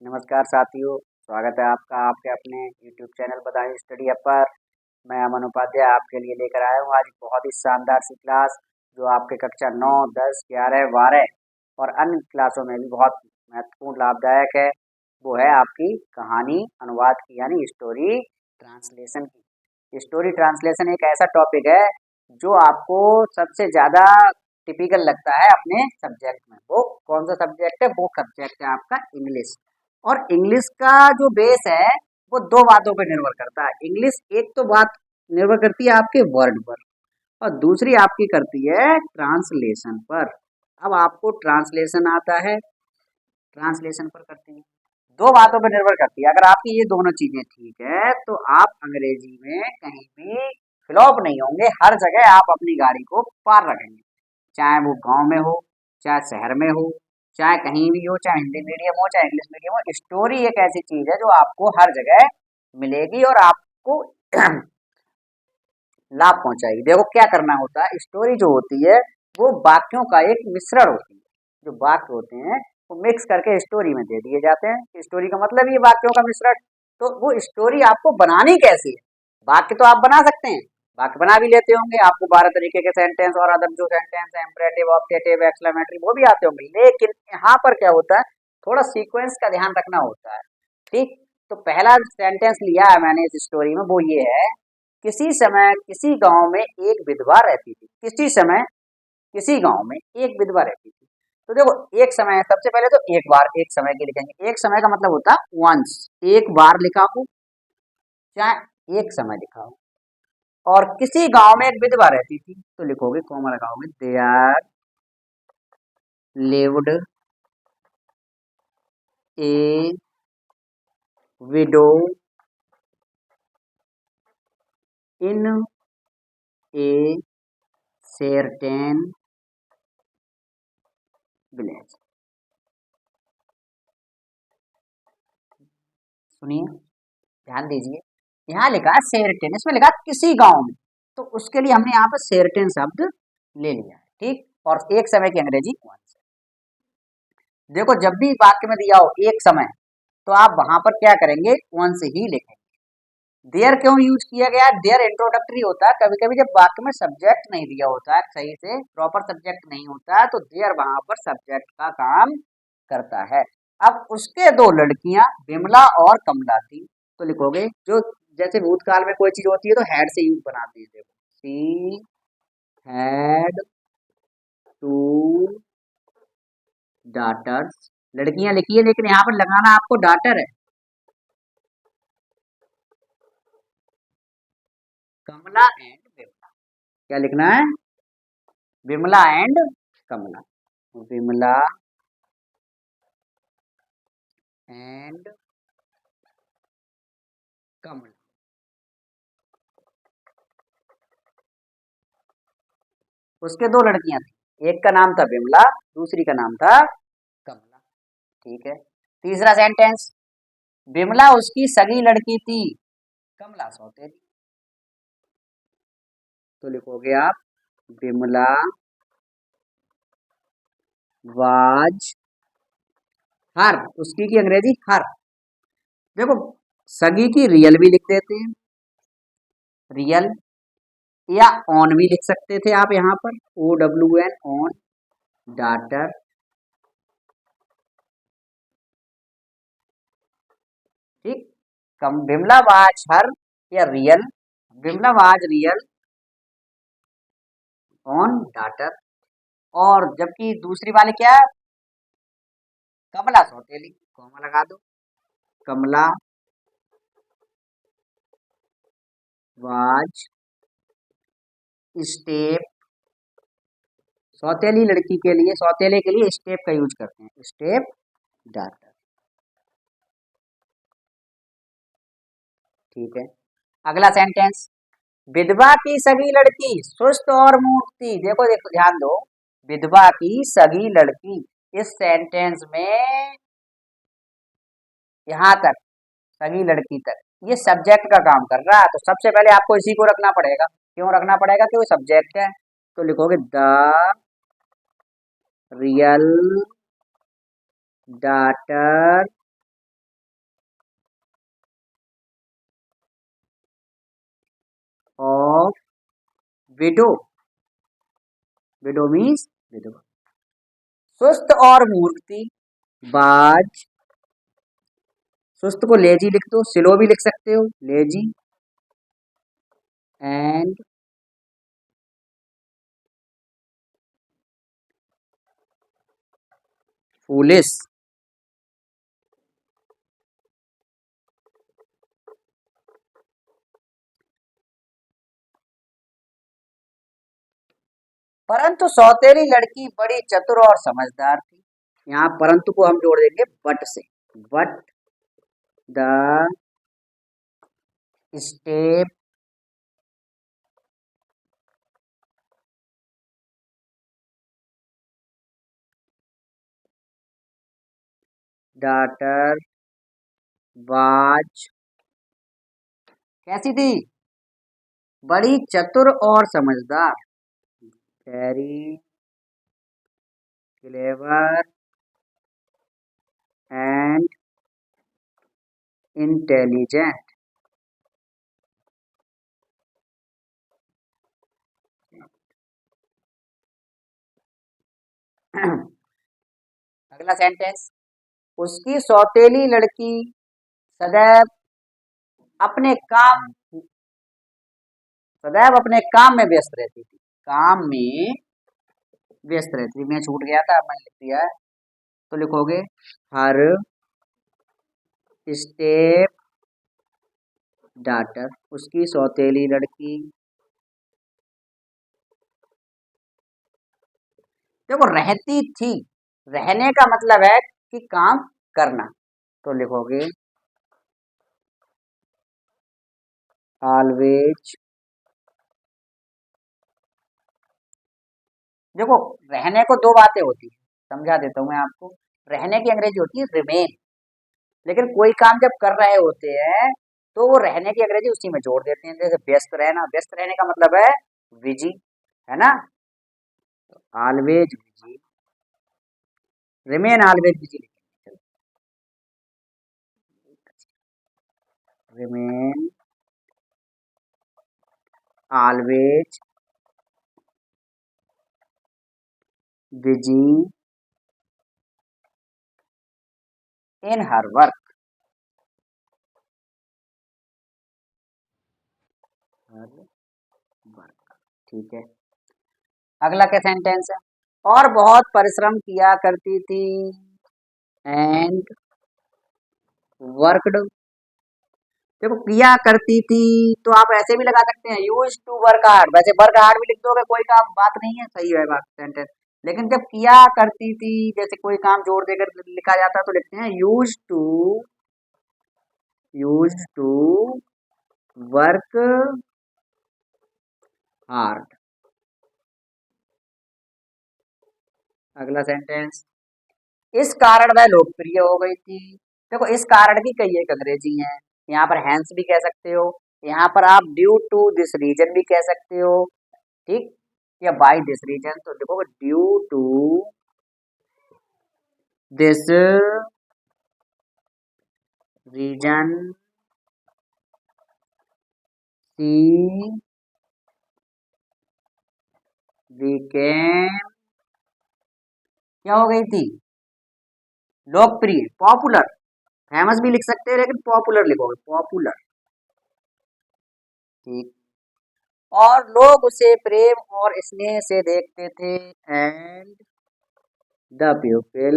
नमस्कार साथियों, स्वागत है आपका आपके अपने YouTube channel Badaun study hub पर। मैं अमन उपाध्याय आपके लिए लेकर आया हूँ आज बहुत ही शानदार सी क्लास जो आपके कक्षा 9, 10, 11, 12 और अन्य क्लासों में भी बहुत महत्वपूर्ण लाभदायक है। वो है आपकी कहानी अनुवाद की यानी स्टोरी ट्रांसलेशन की। स्टोरी ट्रांसलेशन एक ऐसा टॉपिक है जो आपको सबसे ज़्यादा टिपिकल लगता है अपने सब्जेक्ट में। वो कौन सा सब्जेक्ट है? वो सब्जेक्ट है आपका इंग्लिश। और इंग्लिश का जो बेस है वो दो बातों पर निर्भर करता है। इंग्लिश एक तो बात निर्भर करती है आपके वर्ड पर और दूसरी आपकी करती है ट्रांसलेशन पर। अब आपको ट्रांसलेशन आता है, ट्रांसलेशन पर करती है, दो बातों पर निर्भर करती है। अगर आपकी ये दोनों चीजें ठीक है तो आप अंग्रेजी में कहीं भी फ्लॉप नहीं होंगे। हर जगह आप अपनी गाड़ी को पार रखेंगे, चाहे वो गांव में हो, चाहे शहर में हो, चाहे कहीं भी हो, चाहे हिंदी मीडियम हो, चाहे इंग्लिश मीडियम हो। स्टोरी एक ऐसी चीज है जो आपको हर जगह मिलेगी और आपको लाभ पहुंचाएगी। देखो क्या करना होता है, स्टोरी जो होती है वो वाक्यों का एक मिश्रण होती है। जो वाक्य होते हैं वो मिक्स करके स्टोरी में दे दिए जाते हैं। स्टोरी का मतलब ये वाक्यों का मिश्रण। तो वो स्टोरी आपको बनानी कैसी है? वाक्य तो आप बना सकते हैं, वाक्य बना भी लेते होंगे। आपको 12 तरीके के सेंटेंस और अदर जो सेंटेंस है, इंपरेटिव, ऑब्जेक्टिव, एक्सक्लेमेटरी, वो भी आते होंगे। लेकिन यहाँ पर क्या होता है, थोड़ा सीक्वेंस का ध्यान रखना होता है। ठीक, तो पहला सेंटेंस लिया है मैंने इस स्टोरी में, वो ये है, किसी समय किसी गांव में एक विधवा रहती थी। किसी समय किसी गांव में एक विधवा रहती थी। तो देखो एक समय, सबसे पहले तो एक बार, एक समय के लिखेंगे। एक समय का मतलब होता है वंस, एक बार लिखा हो चाहे एक समय लिखा हो। और किसी गांव में एक विधवा रहती थी तो लिखोगे, कॉमा लगाओगे, there lived a widow in a certain village. सुनिए, ध्यान दीजिए, यहाँ लिखा है सेरटेन, इसमें लिखा है किसी गांव में, तो उसके लिए हमने यहाँ पर सेरटेन शब्द ले लिया है। ठीक, और एक समय की अंग्रेजी once। देखो जब भी वाक्य में दिया हो एक समय तो आप वहां पर क्या करेंगे, once ही लिखेंगे। देयर क्यों यूज किया गया? देयर इंट्रोडक्टरी होता है। कभी कभी जब वाक्य में सब्जेक्ट नहीं दिया होता है, सही से प्रॉपर सब्जेक्ट नहीं होता है, तो देयर वहां पर सब्जेक्ट का काम करता है। अब उसके दो लड़कियां विमला और कमला थी तो लिखोगे, जो जैसे भूतकाल में कोई चीज होती है तो हैड से यूज बनाते हैं। देखो, सी हैड टू डाटर्स, लड़कियां लिखी है लेकिन यहाँ पर लगाना आपको डाटर है। कमला एंड विमला, क्या लिखना है? विमला एंड कमला। विमला एंड कमला, उसके दो लड़कियां थी, एक का नाम था विमला, दूसरी का नाम था कमला। ठीक है, तीसरा सेंटेंस, विमला उसकी सगी लड़की थी, कमला सौतेली। तो लिखोगे आप, विमला वाज हर, उसकी की अंग्रेजी हर। देखो सगी की रियल भी लिख देते हैं, रियल, या ऑन भी लिख सकते थे आप यहाँ पर, OWN ऑन, डाटर। ठीक, कम विमला वाज हर या real, Vimla was real own daughter. और जबकि दूसरी वाले क्या है, कमला सौतेली, कॉमा लगा दो, कमला वाज स्टेप, सौतेली लड़की के लिए, सौतेले के लिए स्टेप का यूज करते हैं, स्टेप डाटर। ठीक है, अगला सेंटेंस, विधवा की सगी लड़की सुस्त और मूर्ख थी। देखो देखो ध्यान दो, विधवा की सगी लड़की, इस सेंटेंस में यहाँ तक, सगी लड़की तक, ये सब्जेक्ट का काम कर रहा है। तो सबसे पहले आपको इसी को रखना पड़ेगा। क्यों रखना पड़ेगा? कि वो सब्जेक्ट है। तो लिखोगे the real daughter of window, window means विधवा। सुस्त और मूर्ख थी, बाज, सुस्त को लेजी लिख दो, स्लो भी लिख सकते हो, लेजी एंड फूलिश। परंतु सौतेली लड़की बड़ी चतुर और समझदार थी। यहाँ परंतु को हम जोड़ देंगे बट से, but the step daughter was, कैसी थी? बड़ी चतुर और समझदार, वेरी क्लेवर एंड इंटेलिजेंट। अगला सेंटेंस, उसकी सौतेली लड़की सदैव अपने काम, सदैव अपने काम में व्यस्त रहती थी, काम में व्यस्त रहती थी। मैं छूट गया था, मैंने लिख दिया है, तो लिखोगे हर स्टेप डॉटर, उसकी सौतेली लड़की। देखो रहती थी, रहने का मतलब है कि काम करना, तो लिखोगे ऑलवेज। देखो रहने को दो बातें होती है, समझा देता हूँ मैं आपको। रहने की अंग्रेजी होती है रिमेन, लेकिन कोई काम जब कर रहे होते हैं तो वो रहने की अंग्रेजी उसी में जोड़ देते हैं। जैसे व्यस्त रहना, व्यस्त रहने का मतलब है बिजी, है ना, always busy, remain always busy, remain always busy in her work, ठीक है। अगला क्या सेंटेंस है, और बहुत परिश्रम किया करती थी एंड वर्कड। देखो किया करती थी तो आप ऐसे भी लगा सकते हैं यूज टू वर्क हार्ड, वैसे वर्क हार्ड भी लिख दोगे कोई काम बात नहीं है, सही है बात सेंटेंस। लेकिन जब किया करती थी जैसे कोई काम जोड़ देकर लिखा जाता है तो लिखते हैं यूज टू वर्क हार्ड। अगला सेंटेंस, इस कारण वह लोकप्रिय हो गई थी। देखो इस कारण की कई एक अंग्रेजी है, यहाँ पर हैंस भी कह सकते हो, यहाँ पर आप ड्यू टू दिस रीजन भी कह सकते हो, ठीक, या बाय दिस रीजन, तो देखोगे due to this reason she became, क्या हो गई थी? लोकप्रिय, पॉपुलर, फेमस भी लिख सकते हैं लेकिन पॉपुलर लिखोगे, पॉपुलर, ठीक। और लोग उसे प्रेम और स्नेह से देखते थे and the people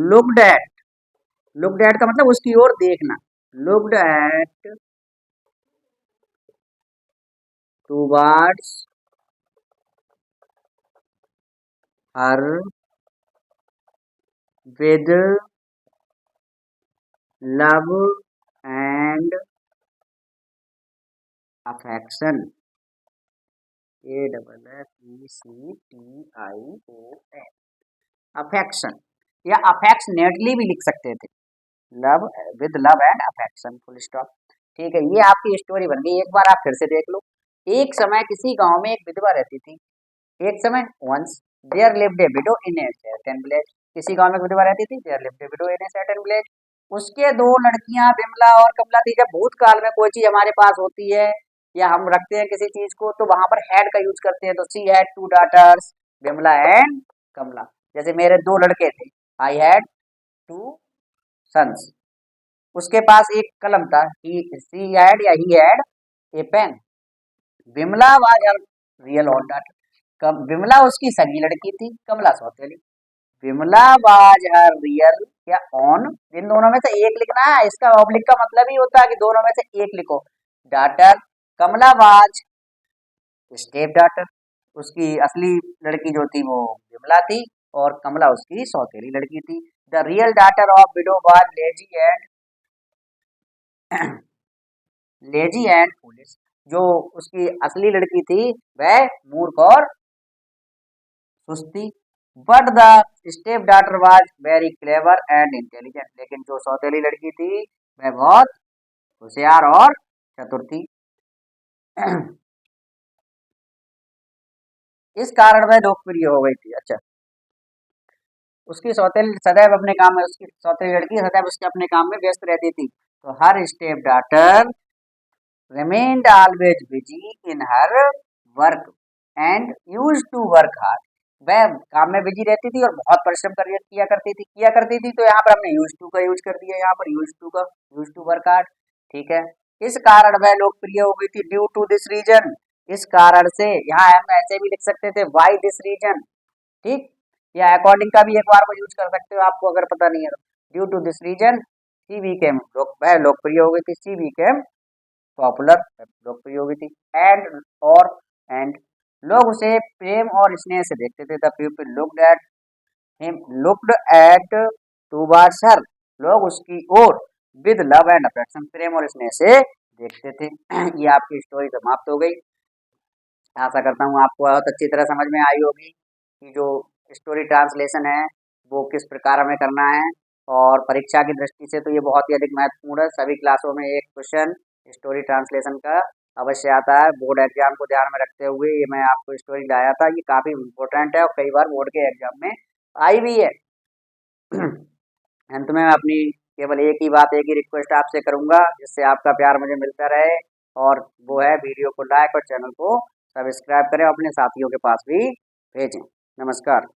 looked at, looked at का मतलब उसकी ओर देखना, looked at towards her with love and affection, AFFECTION, affection या अफेक्शनेटली भी लिख सकते थे, love with love and affection, full stop, ठीक है। ये आपकी स्टोरी बन गई, एक बार आप फिर से देख लो। एक समय किसी गांव में एक विधवा रहती थी, एक समय once there lived a widow in a certain village, किसी गांव में एक विधवा रहती थी, there lived a widow in a certain village. उसके दो लड़कियां विमला और कमला थी। जब भूतकाल में कोई चीज हमारे पास होती है या हम रखते हैं किसी चीज को, तो वहां पर हैड का यूज करते हैं। तो she had two daughters, Vimla and Kamla. जैसे मेरे दो लड़के थे, आई हैड टू सन्स। उसके पास एक कलम था, सी हैड या he had a pain. Vimla was her real own daughter. Vimla उसकी सगी लड़की थी, कमला सौतेली। विमला वाज हर रियल या ऑन, इन दोनों में से एक लिखना है। इसका ऑब्लिक का मतलब ही होता है कि दोनों में से एक लिखो। Daughter, Kamla was step daughter, उसकी असली लड़की जो थी वो विमला थी और कमला उसकी सौतेली लड़की थी। The real daughter of window was lazy and foolish. जो उसकी असली लड़की थी वह मूर्ख और सुस्ती। But the step daughter was very clever and intelligent. लेकिन जो सौतेली लड़की थी वह बहुत होशियार और चतुर थी। इस कारण वह लोकप्रिय हो गई थी। अच्छा, उसकी सौतेली सदैव अपने काम में, उसकी सौतेली लड़की सदैव उसके अपने काम में व्यस्त रहती थी। तो हर step daughter remained always busy in her work and used to work hard। वह काम में बिजी रहती थी और बहुत परिश्रम किया करती थी। तो यहाँ पर हमने यूज टू का यूज कर दिया, यहाँ पर यूज टू वर्क हार्ड। ठीक है, इस कारण वह लोकप्रिय हो गई थी। ड्यू टू दिस रीजन, इस कारण से। यहाँ हम ऐसे भी लिख सकते थे, वाई दिस रीजन। ठीक, या अकॉर्डिंग का भी एक बार को यूज कर सकते हो, आपको अगर पता नहीं है तो। Due to this reason she became, वह लोकप्रिय हो गई थी। सी बीकेम पॉपुलर, लोकप्रिय हो गई थी। एंड लोग उसे प्रेम और स्नेह से देखते थे। The people looked at towards her, लोग उसकी ओर विद लव एंड अफेक्शन, प्रेम और स्नेह से देखते थे। ये आपकी स्टोरी समाप्त हो गई। आशा करता हूँ आपको बहुत अच्छी तरह समझ में आई होगी कि जो स्टोरी ट्रांसलेशन है वो किस प्रकार हमें करना है। और परीक्षा की दृष्टि से तो ये बहुत ही अधिक महत्वपूर्ण है। सभी क्लासों में एक क्वेश्चन स्टोरी ट्रांसलेशन का अवश्य आता है। बोर्ड एग्जाम को ध्यान में रखते हुए ये मैं आपको स्टोरी लाया था। ये काफ़ी इम्पोर्टेंट है और कई बार बोर्ड के एग्जाम में आई भी है। अंत में मैं अपनी केवल एक ही बात, एक ही रिक्वेस्ट आपसे करूंगा, जिससे आपका प्यार मुझे मिलता रहे, और वो है वीडियो को लाइक और चैनल को सब्सक्राइब करें, अपने साथियों के पास भी भेजें। नमस्कार।